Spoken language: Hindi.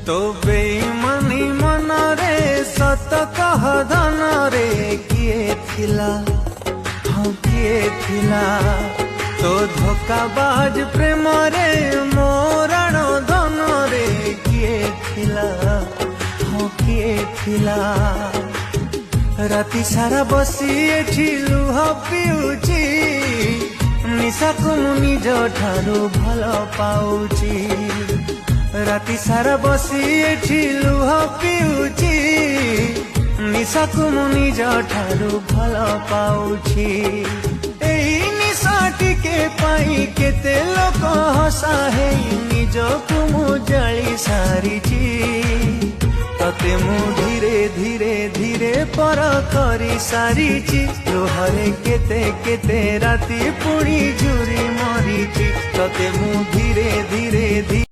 तो बेईमानी मनरे सत कह धनरे किए थिला, हाँ किए थिला। तो धोखाबाज प्रेम रे मोरण धनरे किए थिला, हाँ किए थिला। राति सारा बसी एठी लुह पिउची, निशाकु मु निज ठारू भल पाउची। राति सारा बसी एठी लुह पिउची, निशाकु मु निज ठारू भल पाउची। एई निशा टिके पाई केते लोक हसा हेई निजकु मु जाली सारिची। तते मु धीरे धीरे धीरे पर करी सारिची, लुहरे केते केते राति पुणी झुरी मरीची। तते मु धीरे धीरे